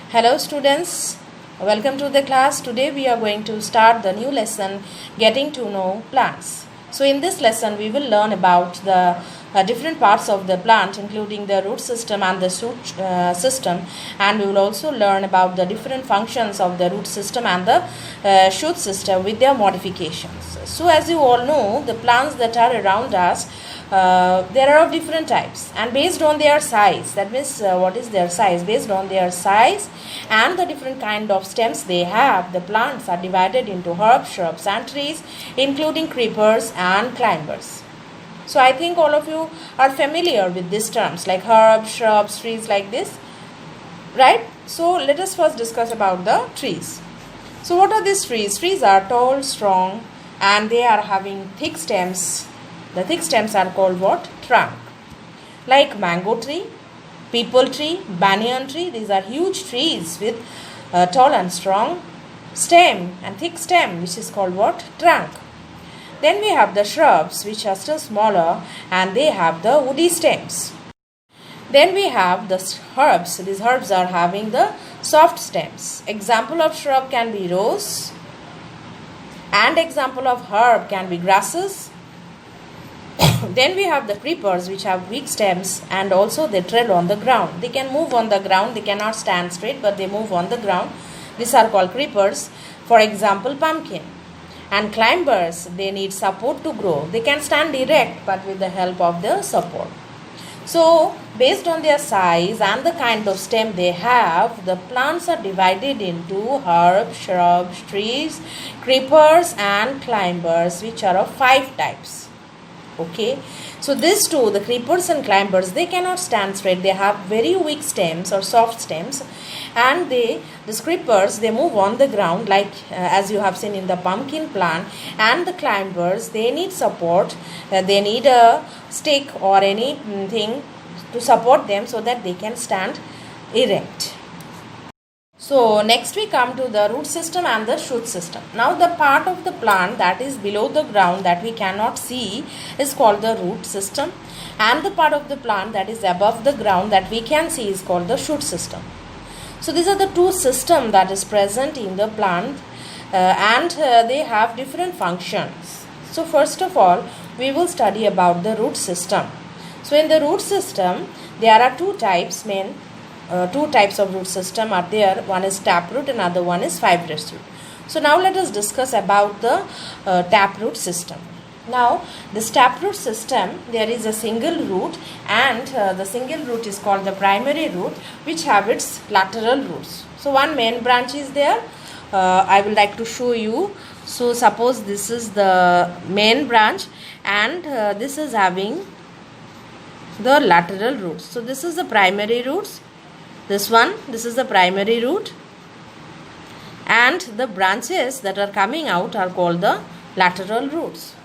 Hello students, welcome to the class. Today we are going to start the new lesson, getting to know plants. So in this lesson we will learn about the different parts of the plant, including the root system and the shoot system, and we will also learn about the different functions of the root system and the shoot system with their modifications. So as you all know, the plants that are around us, there are of different types, and based on their size, that means what is their size, based on their size and the different kind of stems they have, the plants are divided into herbs, shrubs and trees, including creepers and climbers. So I think all of you are familiar with these terms like herbs, shrubs, trees, like this, right? So let us first discuss about the trees. So what are these trees? Trees are tall, strong, and they are having thick stems. The thick stems are called what? Trunk. Like mango tree, peepal tree, banyan tree. These are huge trees with tall and strong stem and thick stem, which is called what? Trunk. Then we have the shrubs, which are still smaller, and they have the woody stems. Then we have the herbs. These herbs are having the soft stems. Example of shrub can be rose, and example of herb can be grasses. Then we have the creepers, which have weak stems, and also they tread on the ground. They can move on the ground. They cannot stand straight, but they move on the ground. These are called creepers. For example, pumpkin. And climbers, they need support to grow. They can stand erect, but with the help of the support. So based on their size and the kind of stem they have, the plants are divided into herbs, shrubs, trees, creepers and climbers, which are of 5 types. Okay, so these two, the creepers and climbers, they cannot stand straight. They have very weak stems or soft stems, and the creepers, they move on the ground, like as you have seen in the pumpkin plant. And the climbers, they need support. They need a stick or anything to support them so that they can stand erect. So next we come to the root system and the shoot system. Now the part of the plant that is below the ground that we cannot see is called the root system, and the part of the plant that is above the ground that we can see is called the shoot system. So these are the two systems that is present in the plant, and they have different functions. So first of all, we will study about the root system. So in the root system, there are two types of root system are there. One is taproot and other one is fibrous root. So now let us discuss about the taproot system. Now this taproot system, there is a single root, and the single root is called the primary root, which have its lateral roots. So one main branch is there. I would like to show you. So suppose this is the main branch, and this is having the lateral roots. So this is the primary roots. This is the primary root, and the branches that are coming out are called the lateral roots.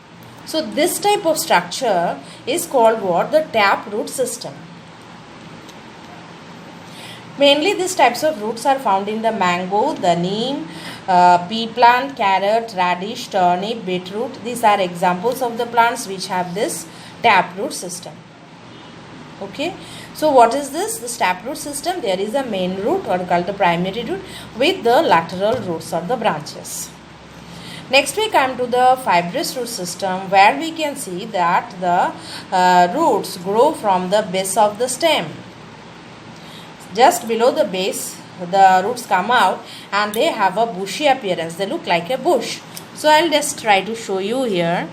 So this type of structure is called what? The taproot system. Mainly these types of roots are found in the mango, the neem, pea plant, carrot, radish, turnip, beetroot. These are examples of the plants which have this taproot system. Okay, so what is this? The taproot system, there is a main root, or called the primary root, with the lateral roots or the branches. Next we come to the fibrous root system, where we can see that the roots grow from the base of the stem. Just below the base, the roots come out, and they have a bushy appearance. They look like a bush. So I'll just try to show you here.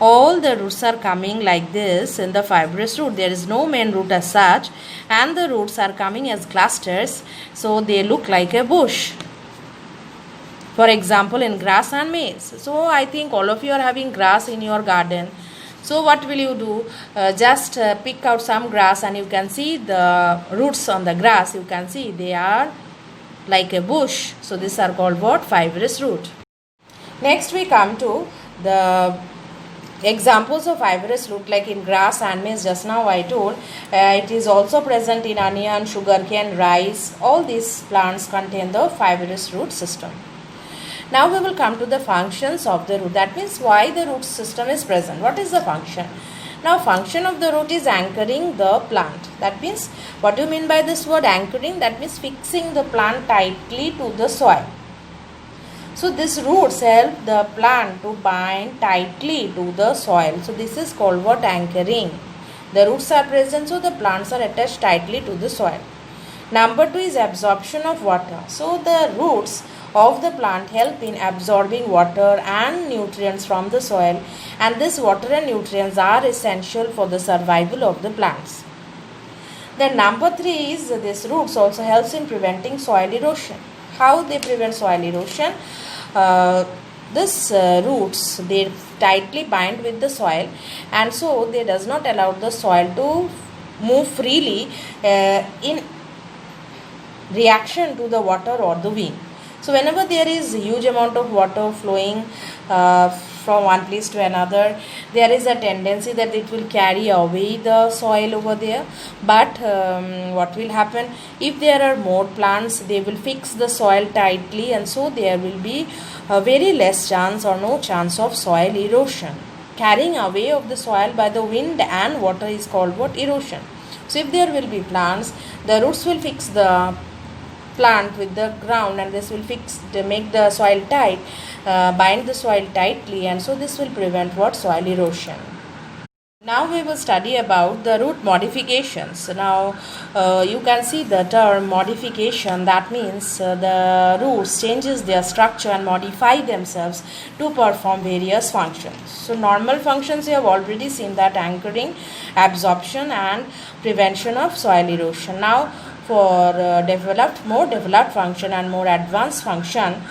All the roots are coming like this in the fibrous root. There is no main root as such, and the roots are coming as clusters, so they look like a bush. For example, in grass and maize. So I think all of you are having grass in your garden. So what will you do? Just pick out some grass, and you can see the roots on the grass. You can see they are like a bush. So these are called what? Fibrous root. Next we come to the examples of fibrous root, like in grass and maize. Just now I told it is also present in onion, sugarcane, rice. All these plants contain the fibrous root system. Now we will come to the functions of the root. That means why the root system is present. What is the function? Now function of the root is anchoring the plant. That means, what do you mean by this word anchoring? That means fixing the plant tightly to the soil. So these roots help the plant to bind tightly to the soil. So this is called what? Anchoring. The roots are present, so the plants are attached tightly to the soil. Number 2 is absorption of water. So the roots of the plant help in absorbing water and nutrients from the soil, and this water and nutrients are essential for the survival of the plants. Then number 3 is this roots also helps in preventing soil erosion. How they prevent soil erosion? This roots, they tightly bind with the soil, and so they does not allow the soil to move freely in reaction to the water or the wind. So whenever there is a huge amount of water flowing from one place to another, there is a tendency that it will carry away the soil over there. But what will happen, if there are more plants, they will fix the soil tightly, and so there will be a very less chance or no chance of soil erosion. Carrying away of the soil by the wind and water is called what? Erosion. So if there will be plants, the roots will fix the plant with the ground, and this will make the soil tight, bind the soil tightly, and so this will prevent what? Soil erosion. Now we will study about the root modifications. Now you can see the term modification. That means the roots changes their structure and modify themselves to perform various functions. So normal functions you have already seen, that anchoring, absorption and prevention of soil erosion. Now for more developed function and more advanced function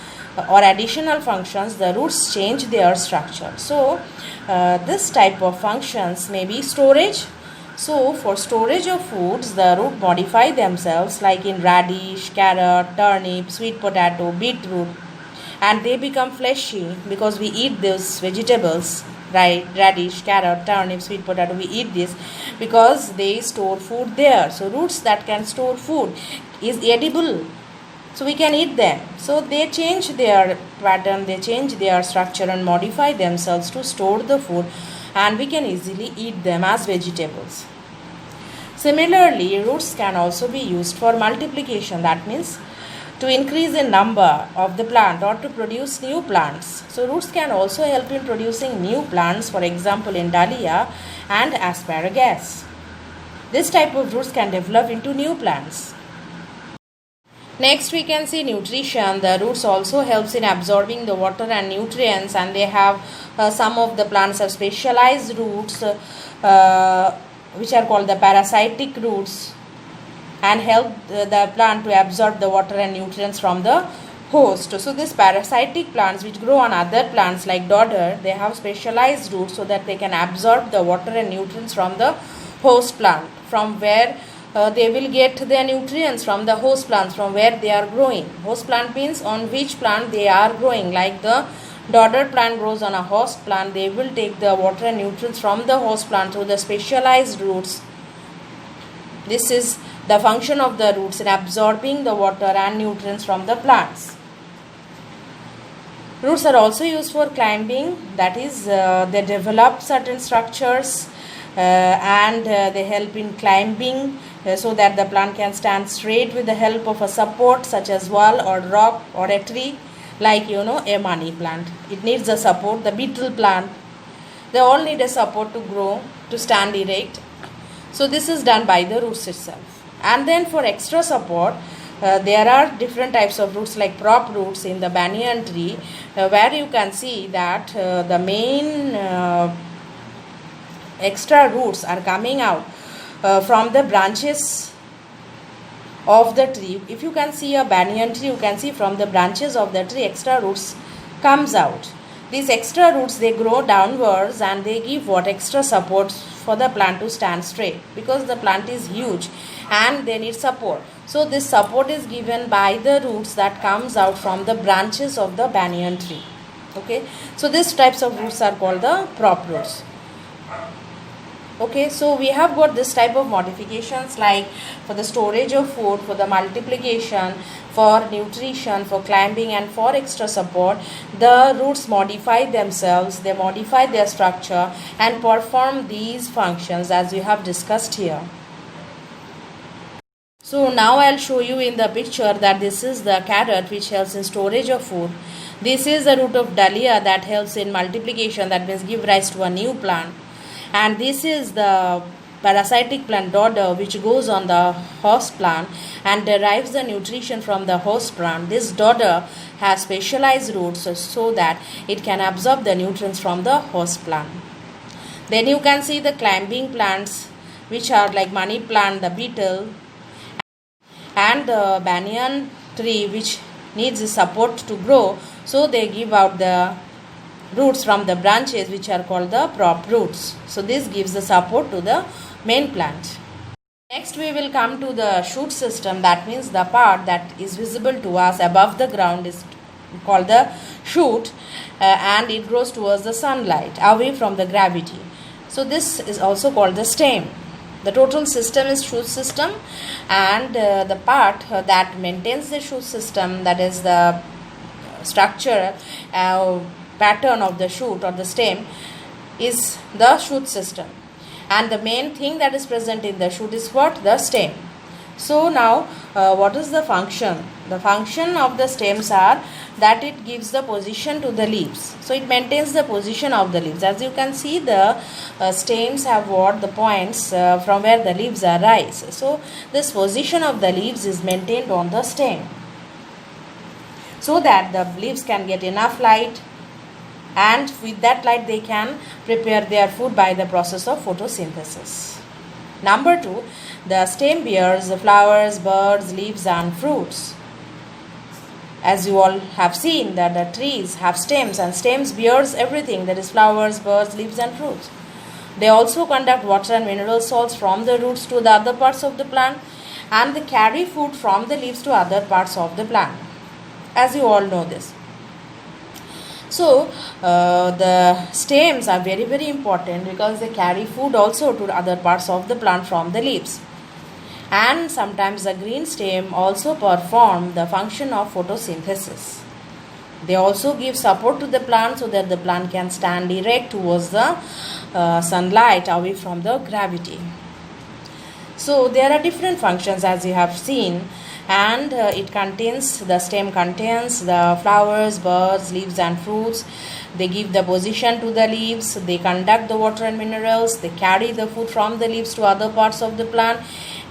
or additional functions, the roots change their structure. So this type of functions may be storage. So for storage of foods, the root modify themselves, like in radish, carrot, turnip, sweet potato, beetroot, and they become fleshy because we eat those vegetables, right? Radish, carrot, turnip, sweet potato, we eat this because they store food there. So roots that can store food is edible, so we can eat them. So they change their pattern, they change their structure and modify themselves to store the food, and we can easily eat them as vegetables. Similarly, roots can also be used for multiplication. That means to increase in number of the plant or to produce new plants. So roots can also help in producing new plants, for example in dahlia and asparagus. This type of roots can develop into new plants. Next we can see nutrition. The roots also helps in absorbing the water and nutrients, and they have some of the plants have specialized roots which are called the parasitic roots, and help the plant to absorb the water and nutrients from the host. So these parasitic plants which grow on other plants like dodder, they have specialized roots so that they can absorb the water and nutrients from the host plant, from where they will get their nutrients from the host plants from where they are growing. Host plant means on which plant they are growing. Like the dodder plant grows on a host plant, they will take the water and nutrients from the host plant through the specialized roots. This is the function of the roots in absorbing the water and nutrients from the plants. Roots are also used for climbing. That is, they develop certain structures and they help in climbing so that the plant can stand straight with the help of a support such as wall or rock or a tree, like a money plant. It needs a support. The beetle plant, they all need a support to grow, to stand erect. So this is done by the roots itself. And then for extra support, there are different types of roots like prop roots in the banyan tree, where you can see that the main extra roots are coming out from the branches of the tree. If you can see a banyan tree, you can see from the branches of the tree extra roots comes out. These extra roots, they grow downwards and they give what? Extra support for the plant to stand straight, because the plant is huge and they need support. So this support is given by the roots that comes out from the branches of the banyan tree. Okay, so these types of roots are called the prop roots. Okay, so we have got this type of modifications like for the storage of food, for the multiplication, for nutrition, for climbing, and for extra support. The roots modify themselves, they modify their structure and perform these functions as we have discussed here. So now I'll show you in the picture that this is the carrot which helps in storage of food. This is the root of dahlia that helps in multiplication, that means give rise to a new plant. And this is the parasitic plant dodder which goes on the host plant and derives the nutrition from the host plant. This dodder has specialized roots so that it can absorb the nutrients from the host plant. Then you can see the climbing plants which are like money plant, the beetle, and the banyan tree which needs support to grow, so they give out the roots from the branches which are called the prop roots. So this gives the support to the main plant. Next we will come to the shoot system, that means the part that is visible to us above the ground is called the shoot, and it grows towards the sunlight away from the gravity. So this is also called the stem. The total system is shoot system, and the part that maintains the shoot system, that is the structure pattern of the shoot or the stem, is the shoot system, and the main thing that is present in the shoot is what? The stem. So now what is the function? The function of the stems are that it gives the position to the leaves, so it maintains the position of the leaves. As you can see, the stems have what? The points from where the leaves arise. So this position of the leaves is maintained on the stem, so that the leaves can get enough light, and with that light they can prepare their food by the process of photosynthesis. Number 2, the stem bears the flowers, birds, leaves and fruits. As you all have seen that the trees have stems, and stems bears everything, that is flowers, birds, leaves and fruits. They also conduct water and mineral salts from the roots to the other parts of the plant, and they carry food from the leaves to other parts of the plant, as you all know this. So the stems are very, very important because they carry food also to other parts of the plant from the leaves. And sometimes the green stem also perform the function of photosynthesis. They also give support to the plant so that the plant can stand erect towards the sunlight away from the gravity. So there are different functions as you have seen, and the stem contains the flowers, birds, leaves and fruits. They give the position to the leaves, they conduct the water and minerals, they carry the food from the leaves to other parts of the plant,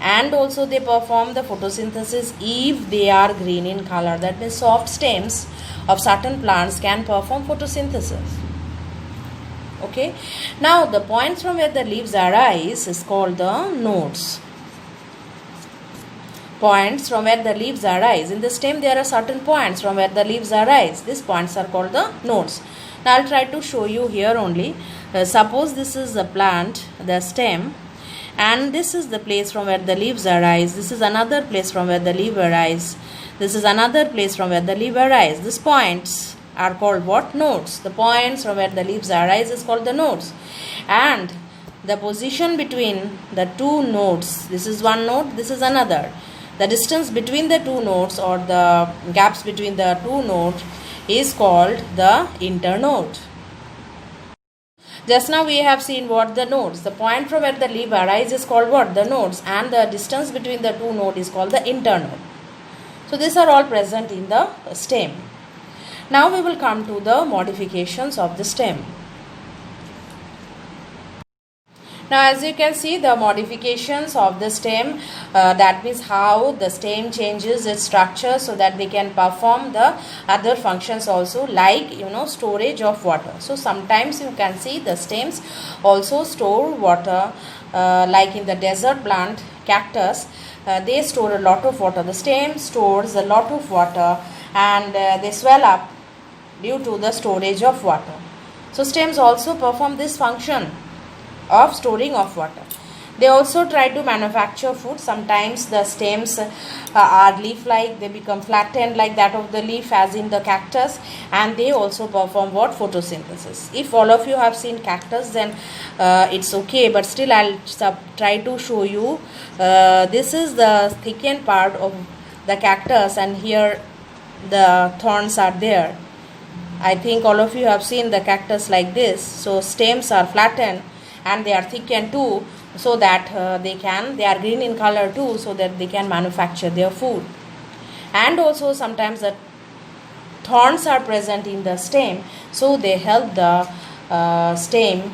and also they perform the photosynthesis if they are green in color. That means soft stems of certain plants can perform photosynthesis. Okay, now the points from where the leaves arise is called the nodes. Points from where the leaves arise. In the stem there are certain points from where the leaves arise. These points are called the nodes. Now I'll try to show you here only. Suppose this is the plant, the stem, and this is the place from where the leaves arise. This is another place from where the leaf arise. This is another place from where the leaf arise. These points are called what? Nodes. The points from where the leaves arise is called the nodes. And the position between the two nodes, this is one node, this is another. The distance between the two nodes or the gaps between the two nodes is called the internode. Just now we have seen what the nodes. The point from where the leaf arises is called what? The nodes, and the distance between the two nodes is called the internode. So these are all present in the stem. Now we will come to the modifications of the stem. Now as you can see, the modifications of the stem, that means how the stem changes its structure so that they can perform the other functions also, like storage of water. So sometimes you can see the stems also store water, like in the desert plant cactus, they store a lot of water. The stem stores a lot of water, and they swell up due to the storage of water. So stems also perform this function of storing of water. They also try to manufacture food. Sometimes the stems are leaf-like, they become flattened like that of the leaf as in the cactus, and they also perform what? Photosynthesis. If all of you have seen cactus, then it's okay, but still I'll try to show you. This is the thickened part of the cactus, and here the thorns are there. I think all of you have seen the cactus like this. So stems are flattened and they are thickened too, so that they are green in color too, so that they can manufacture their food. And also sometimes the thorns are present in the stem, so they help the stem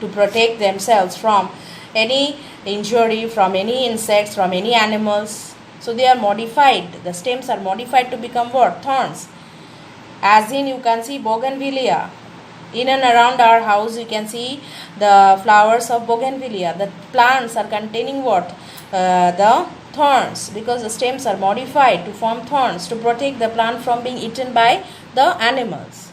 to protect themselves from any injury, from any insects, from any animals. So they are modified, the stems are modified to become what? Thorns. As in, you can see bougainvillea. In and around our house, you can see the flowers of bougainvillea. The plants are containing what? The thorns, because the stems are modified to form thorns to protect the plant from being eaten by the animals.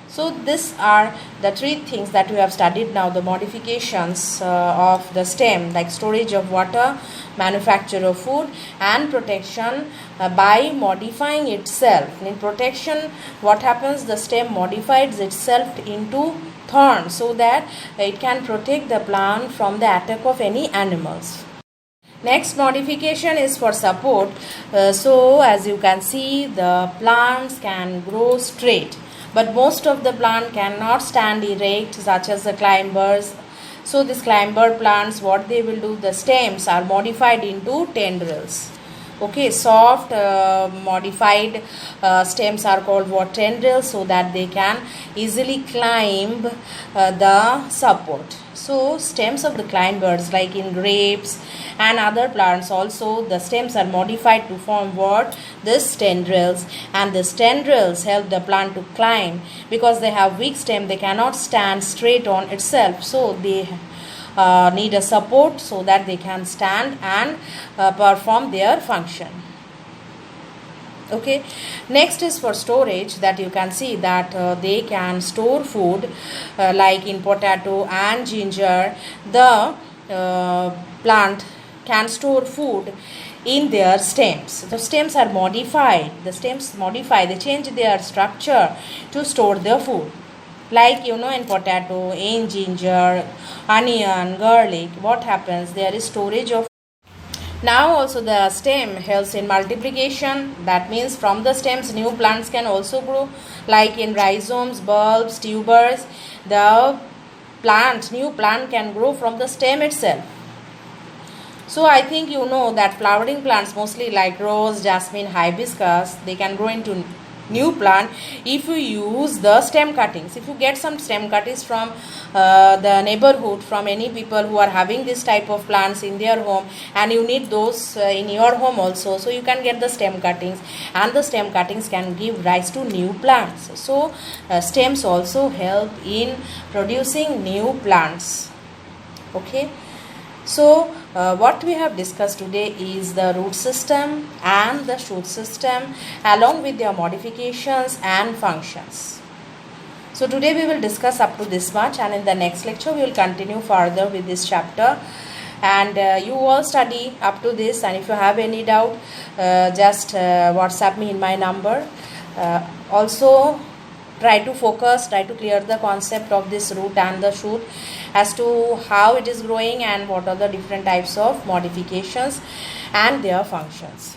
So these are the three things that we have studied now, the modifications of the stem, like storage of water, manufacture of food, and protection by modifying itself. In protection, what happens? The stem modifies itself into thorns so that it can protect the plant from the attack of any animals. Next modification is for support. So as you can see, the plants can grow straight, but most of the plant cannot stand erect, such as the climbers. So these climber plants, what they will do, the stems are modified into tendrils. Okay, soft modified stems are called what? Tendrils, so that they can easily climb the support. So stems of the climbers, like in grapes and other plants, also the stems are modified to form what? This tendrils, and these tendrils help the plant to climb. Because they have weak stem, they cannot stand straight on itself, so they need a support so that they can stand and perform their function. Okay, next is for storage, that you can see that they can store food, like in potato and ginger. The plant can store food in their stems. The stems are modified. They change their structure to store their food. Like in potato, in ginger, onion, garlic, what happens? There is storage of. Now also the stem helps in multiplication. That means from the stems new plants can also grow, like in rhizomes, bulbs, tubers. The new plant can grow from the stem itself. So I think you know that flowering plants, mostly like rose, jasmine, hibiscus, they can grow into new plant if you use the stem cuttings. If you get some stem cuttings from the neighborhood, from any people who are having this type of plants in their home, and you need those in your home also, so you can get the stem cuttings, and the stem cuttings can give rise to new plants. So stems also help in producing new plants. Okay, so what we have discussed today is the root system and the shoot system, along with their modifications and functions. So today we will discuss up to this much, and in the next lecture we will continue further with this chapter. And you all study up to this, and if you have any doubt, just WhatsApp me in my number. Also try to focus, try to clear the concept of this root and the shoot, as to how it is growing and what are the different types of modifications and their functions.